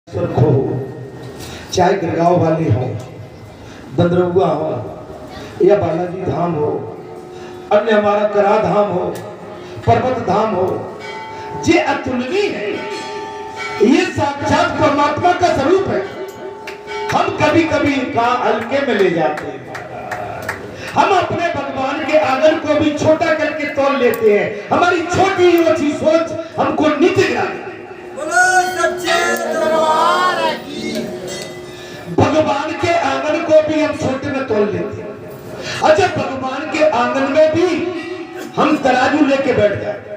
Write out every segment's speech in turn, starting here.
हो, चाहे गिरगांव वाली हो, दंदरुआ हो या बालाजी धाम हो, अन्य हमारा करा धाम हो, पर्वत धाम हो, ये अतुलनीय है। ये साक्षात परमात्मा का स्वरूप है। हम कभी कभी का हल्के में ले जाते हैं। हम अपने भगवान के आंगन को भी छोटा करके तोड़ लेते हैं। हमारी छोटी ओछी सोच हमको नीचे गिराती है। भगवान के आंगन को भी हम छोटे में तोड़ लेते हैं। अच्छा, भगवान के आंगन में भी हम तराजू लेके बैठ जाते।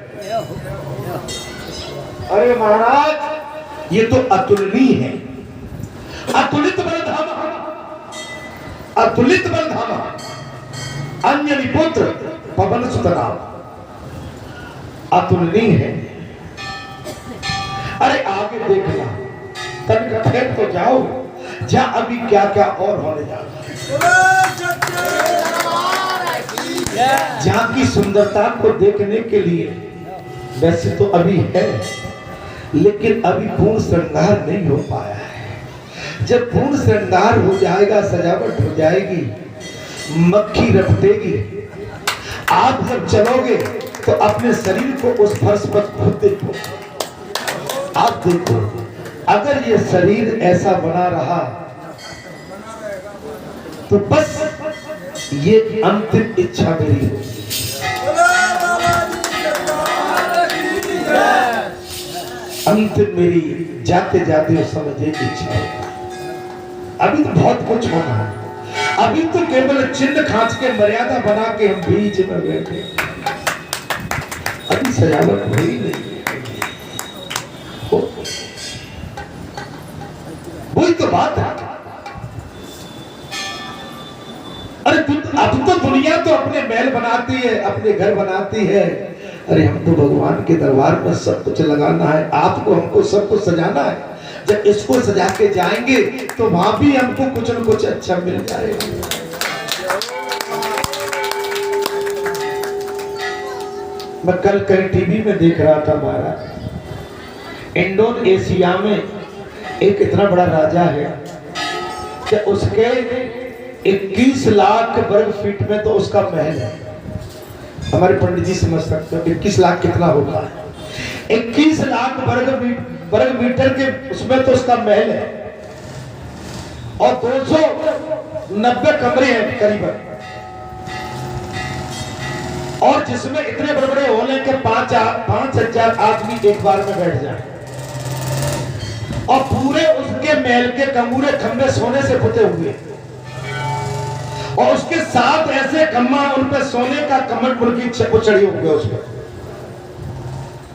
अरे महाराज, ये तो अतुलनीय है। अतुलित बलधाम, अतुलित बलधाम, अंजनी पुत्र पवन सुतनाम, अतुलनीय है। अरे आगे देखना, तनिक फिर तो जाओ जहां अभी क्या क्या और होने जा रहा है। जहां की सुंदरता को देखने के लिए वैसे तो अभी है, लेकिन अभी पूर्ण श्रृंगार नहीं हो पाया है। जब पूर्ण श्रृंगार हो जाएगा, सजावट हो जाएगी, मक्खी रपटेगी, आप जब चलोगे तो अपने शरीर को उस फर्श पर खुद देखो। आप देखो, अगर ये शरीर ऐसा बना रहा तो बस ये अंतिम इच्छा मेरी है। अंतिम मेरी जाते जाते उस समय एक इच्छा है। अभी तो बहुत कुछ होना है। अभी तो केवल चिन्ह खांच के मर्यादा बना के हम बीच में बैठे। अभी सजावट हुई नहीं। वही तो बात है। अरे अब तो दुनिया तो अपने महल बनाती है, अपने घर बनाती है। अरे हम तो भगवान के दरबार में सब कुछ लगाना है। आपको हमको सब कुछ सजाना है। जब इसको सजा के जाएंगे तो वहां भी हमको कुछ न कुछ अच्छा मिल जाएगा। मैं कल कहीं टीवी में देख रहा था महाराज, इंडोनेशिया में एक इतना बड़ा राजा है कि उसके 21 लाख वर्ग फीट में तो उसका महल है। हमारे पंडित जी समझ सकते हो 21 लाख कितना होगा। 21 लाख वर्ग मीटर के उसमें तो उसका महल है और 290 कमरे हैं करीबन, और जिसमें इतने बड़े बड़े हॉल हैं कि 5,000 आदमी एक बार में बैठ जाए, और पूरे उसके महल के कमूरे खंबे सोने से पुते हुए, और उसके साथ ऐसे खम्मा उन पे सोने का कमल मुर्गी चढ़ी हुई है उसमें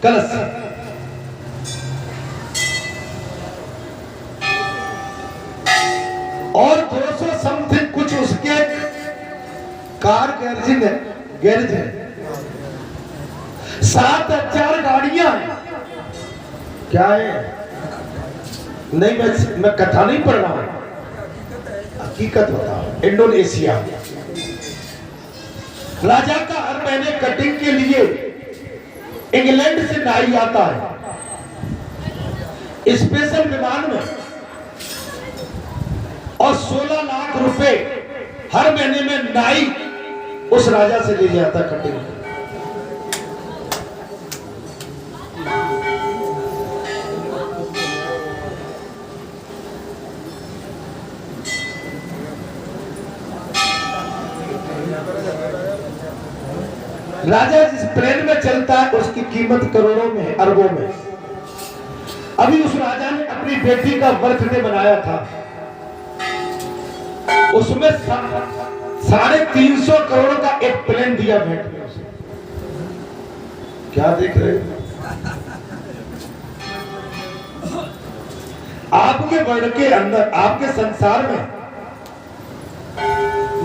कलश। और 200 समथिंग कुछ उसके कार गैरेज है। 7,000 गाड़ियां क्या है। नहीं, मैं कथा नहीं पढ़ रहा हूं, हकीकत बताओ। इंडोनेशिया राजा का हर महीने कटिंग के लिए इंग्लैंड से नाई आता है स्पेशल विमान में, और 16 लाख रुपए हर महीने में नाई उस राजा से ले जाता कटिंग। राजा जिस प्लेन में चलता है उसकी कीमत करोड़ों में, अरबों में। अभी उस राजा ने अपनी बेटी का बर्थडे बनाया था, उसमें 350 करोड़ का एक प्लेन दिया भेंट में उसे। क्या देख रहे हो? आपके वर्ल्ड के अंदर, आपके संसार में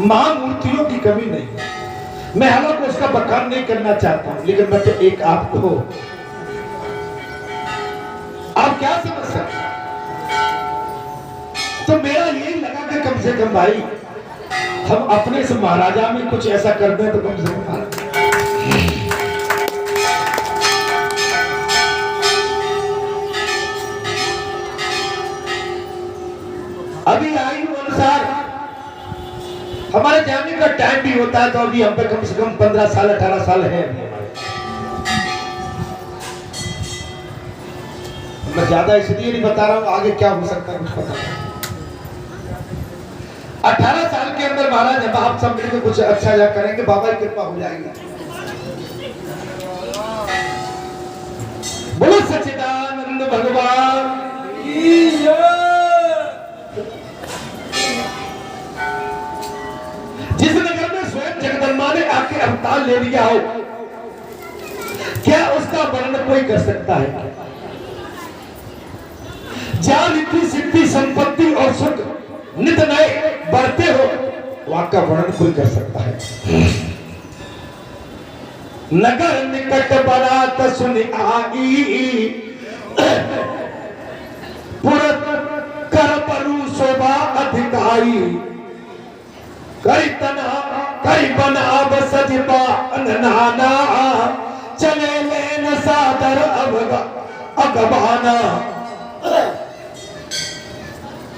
महामूर्तियों की कमी नहीं है। मैं हालांकि उसका बखान नहीं करना चाहता हूं, लेकिन मैं तो एक आपको, आप क्या समझ सकते। तो मेरा यही लगा कि कम से कम भाई हम अपने से महाराजा में कुछ ऐसा कर दें तो कम से कम। अभी आयु अनुसार हमारे जाने का टाइम भी होता है, तो अभी हम पे कम से कम 15 साल 18 साल है। मैं ज्यादा इसलिए नहीं बता रहा हूं, आगे क्या हो सकता है कुछ पता नहीं। 18 साल के अंदर महाराज जब आप सब मिलकर कुछ अच्छा जा करेंगे, बाबा की कृपा हो जाएगी। बोलो सच्चिदानंद भगवान की जय। जिस नगर में स्वयं जगदम्बा ने आके अवतार ले लिया हो, क्या उसका वर्णन कोई कर सकता है? जहां रिद्धि सिद्धि संपत्ति और सुख नित नए बढ़ते हो, वहां का वर्णन कोई कर सकता है? नगर निकट बरात सुन आई, पुरत कर परु शोभा अधिकारी, कई तना कई बना बसजबा अननाना, चले लेन सादर अगबाना।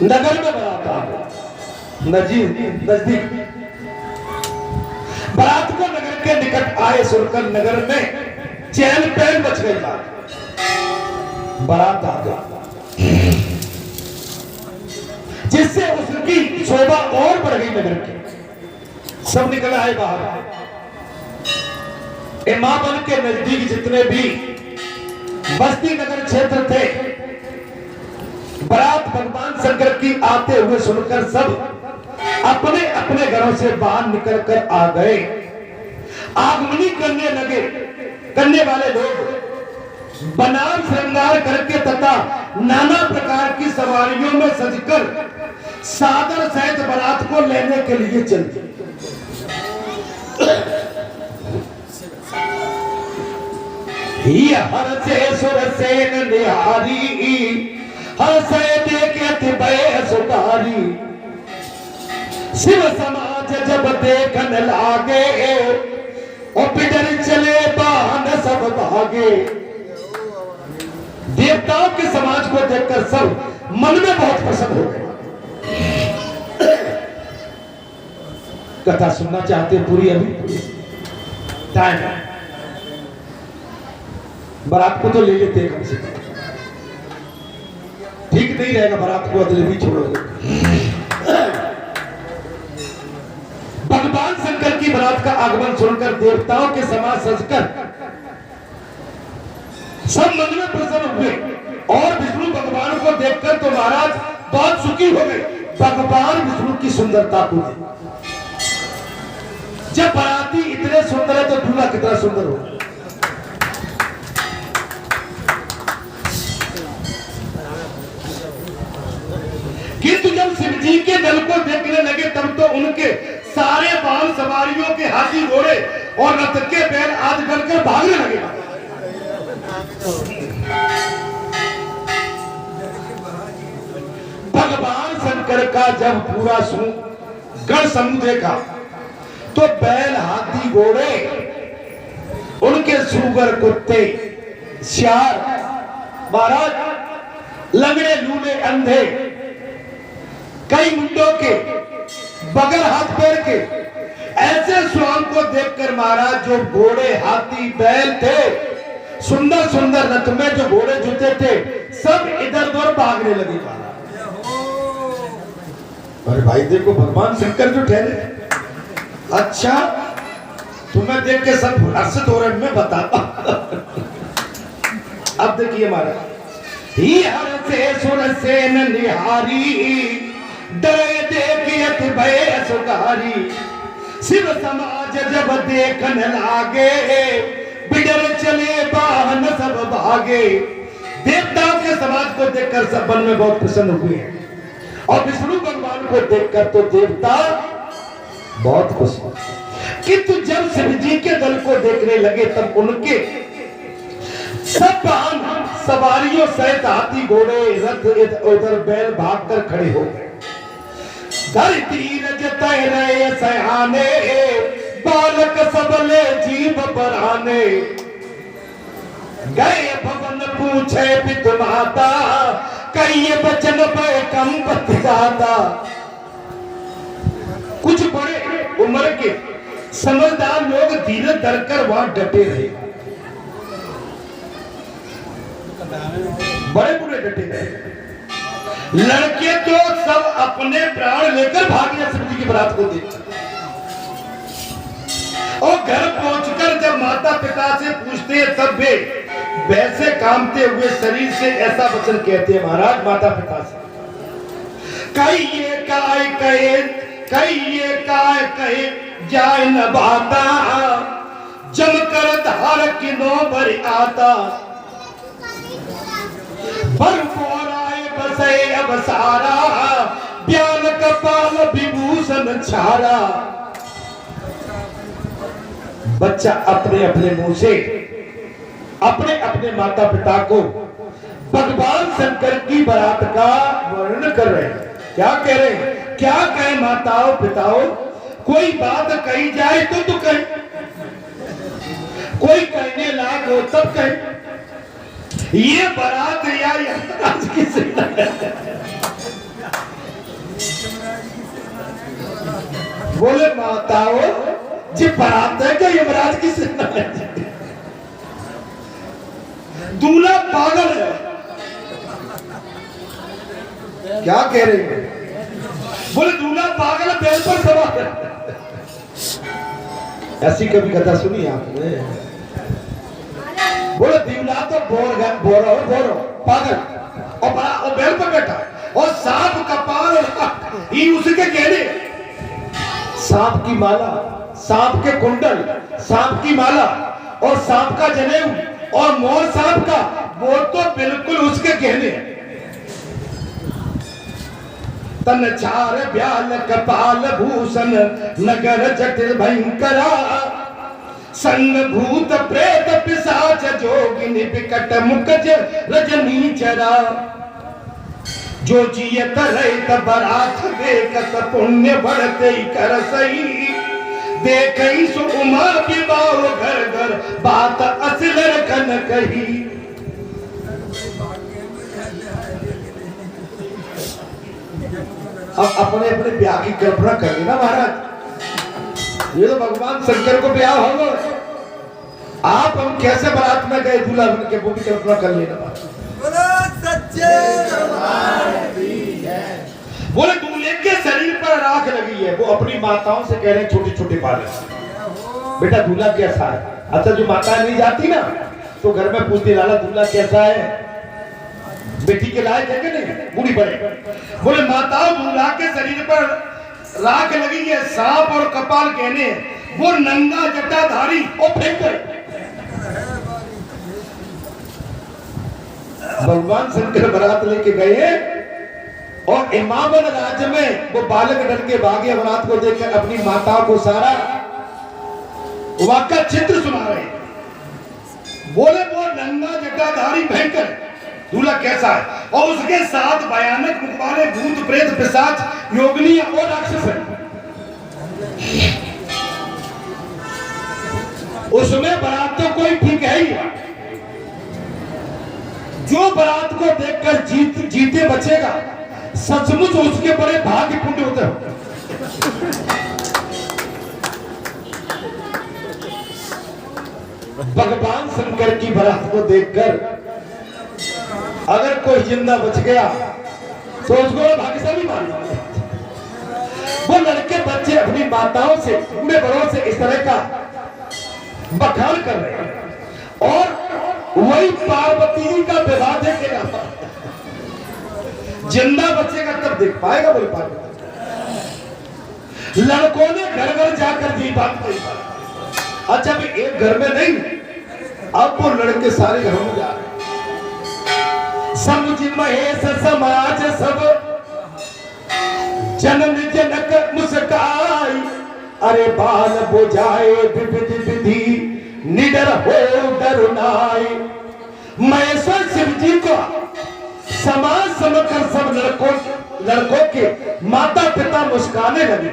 नगर में बारात आ गई, नजदीक बारात को नगर के निकट आए सुनकर नगर में चहल पहल मच गई। बारात आ गई, जिससे उसकी शोभा और बढ़ गई। नगर की सब निकल आए बाहर। इमामन के नजदीक जितने भी बस्ती नगर क्षेत्र थे, बारात भगवान शंकर की आते हुए सुनकर सब अपने अपने घरों से बाहर निकल कर आ गए। आगमनी करने लगे। करने वाले लोग बनार श्रृंगार करके तथा नाना प्रकार की सवारियों में सजकर सादर सहित बारात को लेने के लिए चलते। हर से सुर सेन निहारी, हर से देखे भय सुधारी, शिव समाज जब देखन लागे, और पिडर चले बाहन सब भागे। देवताओं के समाज को देखकर सब मन में बहुत प्रसन्न हो गए। कथा सुनना चाहते पूरी? अभी टाइम है, बारात को तो ले लेते हैं कम से कम। ठीक नहीं रहेगा बारात को अदले भी छोड़ोगे। भगवान शंकर की बारात का आगमन सुनकर देवताओं के समाज सजकर सब मन में प्रसन्न हुए, और विष्णु भगवान को देखकर तो महाराज बहुत सुखी हो गए। भगवान विष्णु की सुंदरता को देख, जब बाराती इतने सुंदर है तो दूल्हा कितना सुंदर होगा। किंतु जब शिव जी के दल को देखने लगे, तब तो उनके सारे बाल सवारियों के हाथी घोड़े और रथ के बैल आदि बनकर भागने लगे। भगवान शंकर का जब पूरा गण समूह देखा, तो बैल हाथी घोड़े, उनके सुगर कुत्ते श्यार महाराज, लंगड़े लूले अंधे, कई मुंडों के, बगैर हाथ पैर के, ऐसे स्वांग को देखकर महाराज जो घोड़े हाथी बैल थे, सुंदर सुंदर रथ में जो घोड़े जुते थे, सब इधर उधर भागने लगे। अरे भाई देखो भगवान शंकर जो ठहरे। अच्छा तुम्हें देख के सब हर्षित हो रहे, मैं बताता। अब देखिए महाराज, ही हर से सुर सेन निहारी, डरे देखियत भय सुधारी, शिव समाज जब देखन लागे, बिडर चले बाहन सब भागे। देवताओं के समाज को देखकर सब मन में बहुत प्रसन्न हुए, और विष्णु भगवान को देखकर तो देवता बहुत खुश हुए। किंतु जब शिव जी के दल को देखने लगे, तब उनके सब वाहन सवारियों सहित हाथी घोड़े रथ उधर बैल भागकर खड़े हो गए। धरती रजतय रहे सयाने, बालक सबले जीव बराने, गए भवन पूछे पित माता, कई बचन पे कंपति आता। कुछ बड़े उम्र के समझदार लोग धीरे धरकर वहां डटे रहे, बड़े बूढ़े डटे रहे। लड़के तो सब अपने प्राण लेकर भागे शिव जी की बारात को देख। और घर पहुंचकर जब माता पिता से पूछते हैं तब वे वैसे कांपते हुए शरीर से ऐसा वचन कहते हैं महाराज माता पिता से, कहिए काय कहे, कहिए काय कहे जाए न बाता, जम कर धार किनो भर आता, पर बोराए बसे अब सारा, ब्याल कपाल विभूषण छारा। बच्चा अपने अपने मुंह से अपने अपने माता पिता को भगवान शंकर की बारात का वर्णन कर रहे हैं। क्या कह रहे हैं? क्या कहे माताओं पिताओं, कोई बात कही जाए तो कहे, कोई कहने लायक हो तब कहे। ये बारात या यमराज की सेना है। बोले माताओं जी बारात है क्या यमराज की सेना है? दूल्हा पागल है। क्या कह रहे हैं? बोले दूल्हा पागल है, बैल पर सवार है। ऐसी कभी कथा सुनी आपने? बोले दूल्हा तो बोरो पागल और बैल पर बैठा और सांप कपाल ही उसके कहने, सांप की माला, सांप के कुंडल, सांप की माला और सांप का जनेऊ और मोर सांप का, वो तो बिल्कुल उसके कहने। तन चार ब्याल कपाल भूषण नगर जटिल भयंकरा, संग भूत प्रेत पिशाच जोगिनी विकट मुकज रजनी चरा। जो जियत रहित बारात देखत पुण्य बढ़ते कर सही, देखई सो उमा विवाह घर घर बात असल कन कही। अब अपने अपने ब्याह की कल्पना कर लेना महाराज, ये तो भगवान शंकर को ब्याह होगा। आप हम कैसे बारात में गए दूल्हा बन के, वो भी कल्पना कर लेना। बोले दूल्हे के शरीर पर राख लगी है, वो अपनी माताओं से कह रहे हैं छोटे छोटे बालक, बेटा दूल्हा कैसा है? अच्छा जो माता नहीं जाती ना तो घर में पूछती लाला दूल्हा कैसा है, बेटी के लायक है कि नहीं, बूढ़ी बड़े। बोले माताओं दूल्हा के शरीर पर राख लगी है, सांप और कपाल कहने, वो नंगा जटाधारी और फेंक गए। भगवान शंकर बारात लेके गए और इमामन राज्य में वो बालक डर के भागे। बारात को देखकर अपनी माताओं को सारा वाक्य चित्र सुना रहे। बोले वो नंगा जटाधारी भयंकर दूल्हा कैसा है, और उसके साथ भयानक मुख वाले भूत प्रेत पिशाच योगिनी और राक्षस है। उसमें बारात तो कोई ठीक है ही, जो बारात को देखकर जीते बचेगा सचमुच उसके बड़े भाग्य पुण्य होते हैं। भगवान शंकर की बारात को देखकर अगर कोई जिंदा बच गया तो उसको भाग्यशाली मानना। वो लड़के बच्चे अपनी माताओं से, बूढ़े बड़ों से इस तरह का बखान कर रहे हैं और वही पार्वती जी का विवाह देखेगा, जिंदा बचेगा तब देख पाएगा। बोले पार्वती लड़कों ने घर घर जाकर दी बात कही। अच्छा भी एक घर में नहीं, अब वो लड़के सारे घरों में जा रहे। समुझ महेश समाज सब जनन जनक मुस्काई, अरे बाल बुझाए विविध विधि निडर हो डरुनाई। महेश्वर शिव जी को समाज समझकर सब लड़कों के माता पिता मुस्काने लगे।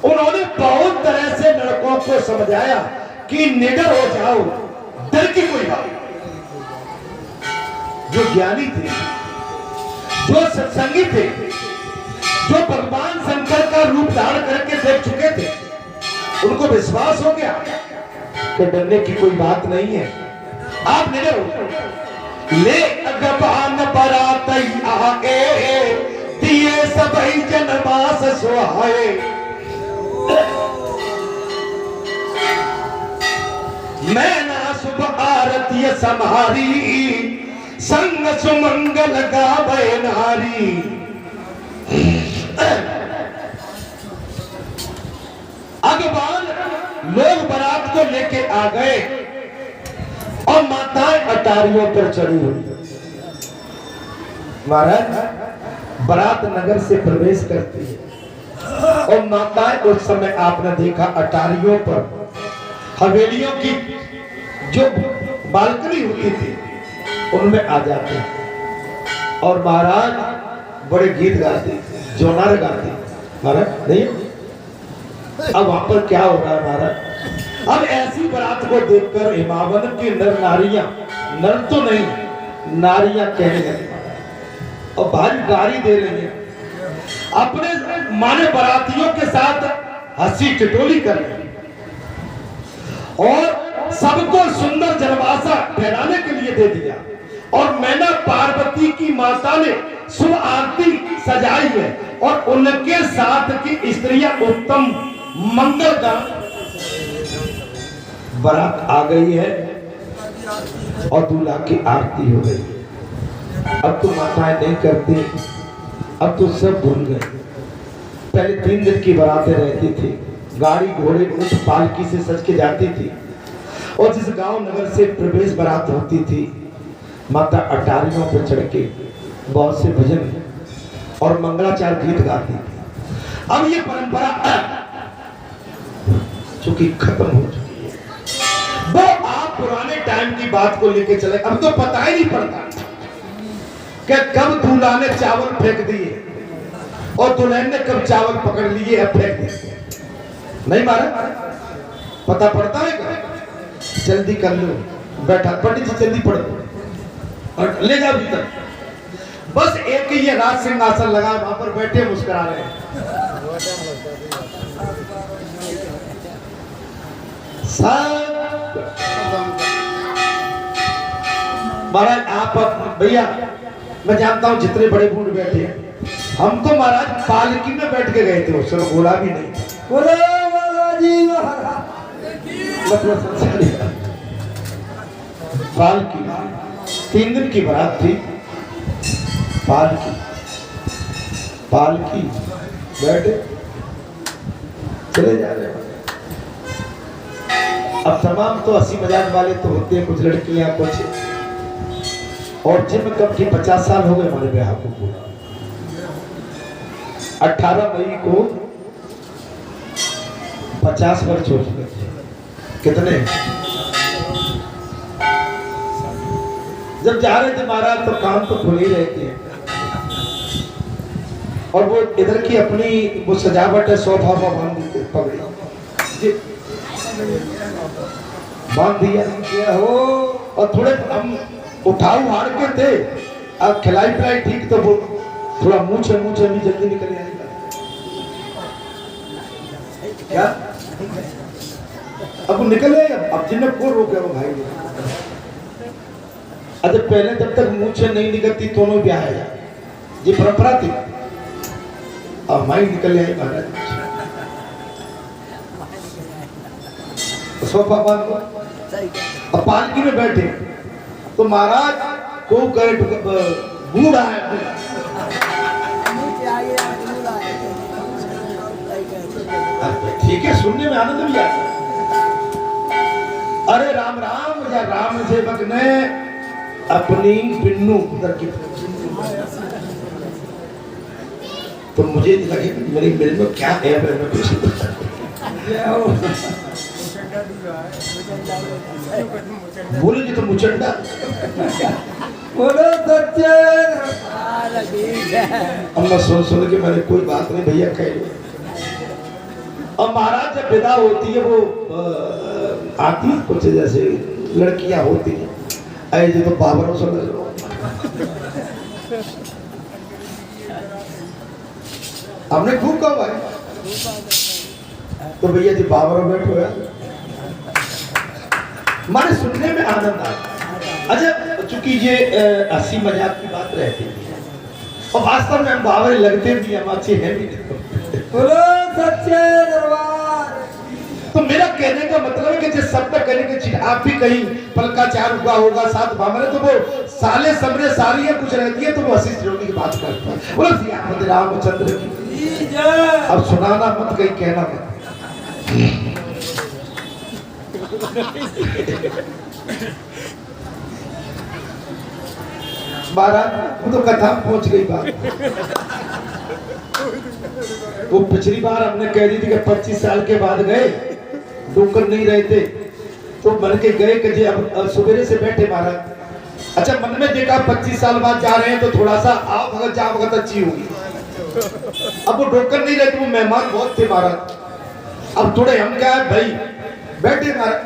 उन्होंने बहुत तरह से लड़कों को समझाया कि निडर हो जाओ, डर की कोई बात। जो ज्ञानी थे, जो सत्संगी थे, जो भगवान शंकर का रूप धारण करके देख चुके थे, उनको विश्वास हो गया कि डरने की कोई बात नहीं है। आप निडर ले अगबान बरात आए दिए सबई जनमास सुहाए। मैं ना सुबह आरती समारी संग सुमंगल गावे नारी। अगवान लोग बारात को लेके आ गए और माताएं अटारियों पर चढ़ी हुई। महाराज बारात नगर से प्रवेश करती है और माताएं उस समय आपने देखा अटारियों पर हवेलियों की जो बालकनी होती थी उनमें आ जाते और महाराज बड़े गीत गाते, जोनार गाते। महाराज नहीं, अब वहां पर क्या हो रहा है महाराज? अब ऐसी बारात को देखकर हिमावन की नर नारियां, नर तो नहीं नारियां कहने लगी और भारी गाली दे रही हैं, अपने माने बारातियों के साथ हंसी टिटोली कर रही और सबको सुंदर जनवासा ठहराने के लिए दे दिया। और मैना पार्वती की माता ने शुभ आरती सजाई है और उनके साथ की स्त्रियां उत्तम मंगल गान। बारात आ गई है और दूल्हा की आरती हो गई। अब तो माताएं नहीं करती, अब तो सब भूल गए। पहले 3 दिन की बारातें रहती थी, गाड़ी घोड़े ऊंट पालकी से सज के जाती थी और जिस गांव नगर से प्रवेश बारात होती थी माता अटारियों पर चढ़ के बहुत से भजन और मंगलाचार गीत गाती थी। अब ये परंपरा चूंकि खत्म हो चुकी है, वो आप पुराने टाइम की बात को लेके चले। अब तो पता ही नहीं पड़ता कि कब दूल्हा ने चावल फेंक दिए और दुल्हन ने कब चावल पकड़ लिए या फेंक दिए। नहीं मारा पता पड़ता है क्या? जल्दी कर लो, बैठा पंडित जी जल्दी पढ़ो और ले जाओ भीतर। बस एक ही ये राज सिंहासन लगा, वहां पर बैठे मुस्कुरा रहे हैं। महाराज आप भैया, मैं जानता हूं जितने बड़े बूढ़ बैठे हैं, हम तो महाराज पालकी में बैठ के गए थे, उस समय बोला भी नहीं। पालकी 3 दिन की बारात थी। पालकी बैठे चले जा रहे। अब तमाम तो 80 मजाक वाले तो होते हैं, कुछ लड़कियां कुछ और जिन कब की 50 साल हो गए हमारे ब्याह को पूरा। 18 मई को 50 वर्ष हो चुके थे। कितने? जब जा रहे थे महाराज तो कान तो खुल ही रहे थे और वो इधर की अपनी वो सजावट है, सोफा बांध दी पगड़ी बांध दिया हो और थोड़े हम उठाऊ हार के थे। अब खिलाई पिलाई ठीक तो वो थोड़ा मुँह से भी जल्दी निकल आएगा क्या? अब वो निकल गए। अब जिन्हें को रोके वो भाई, अच्छा पहले जब तक मुँह से नहीं निकलती दोनों ब्याह है, ये परंपरा थी। अब माई निकल आई महाराज, सोफा बांध अब पालकी में बैठे तो महाराज को करे बूढ़ा है। ठीक है, सुनने में आनंद भी आता। अरे राम राम या राम सेवक ने अपनी बिन्नू उधर की तो मुझे लगे मेरी बिल में क्या है, मैं कुछ बोले जी तो मुचंडा बोलो सच्चे। अब मैं सुन के मैंने कोई बात नहीं भैया कह। अब महाराज जब विदा होती है वो आती है कुछ जैसे लड़कियां होती हैं ऐसे तो बाबरों समझ लो। हमने खूब कहा भाई। तो भैया जी बाबरों बैठो यार, माने सुनने में आनंद आता। अच्छा, चूंकि ये हंसी मजाक की बात रहती है और वास्तव में हम बावरे लगते भी, हम अच्छे हैं भी। बोलो सच्चे दरबार। तो मेरा कहने का मतलब है कि जिस शब्द कहने के चिट आप भी कहीं पलकाचार हुआ होगा साथ बामरे, तो वो साले समरे सारी है कुछ रहती है, तो वो हंसी चिड़ौनी की बात करता है। बोलो सियापत रामचंद्र की। अब सुनाना मत, कहीं कहना मत। महाराज वो तो कथा में पहुंच गई बात। वो पिछली बार हमने कह दी थी कि 25 साल के बाद गए, डोकर नहीं रहे थे, तो मन के गए कि अब सवेरे से बैठे महाराज। अच्छा, मन में देखा 25 साल बाद जा रहे हैं तो थोड़ा सा आओ भगत जा भगत अच्छी होगी। अब वो डोकर नहीं रहे, तो वो मेहमान बहुत थे महाराज। अब थोड़े हम क्या है भाई बैठे महाराज,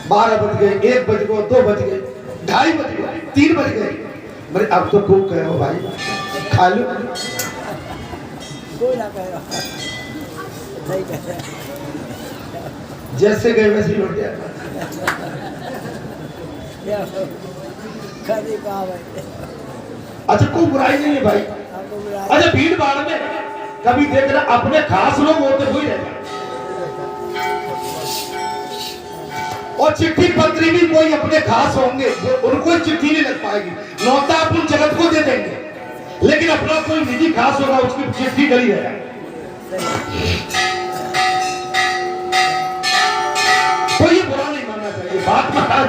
12 बज गए, 1 बज गए, 2 बज गए, 2:30 बज गए, 3 बज गए। मेरे अब तो खूब कहे हो भाई, खा लो। कोई ना कह रहा, सही कह रहा। जैसे गए वैसे ही लौट गया। कभी कहा भाई। अच्छा, कोई बुराई नहीं है भाई। आपको बुला अच्छा, भीड़ भाड़ में कभी देखना अपने खास लोग होते हुए रहते, और चिट्ठी पत्री भी कोई अपने खास होंगे, उनको चिट्ठी नहीं लग पाएगी। नौता अपन जगत को दे देंगे, लेकिन अपना कोई निजी खास होगा उसकी चिट्ठी गली है। तो ये बुरा नहीं मानना चाहिए बात। महाराज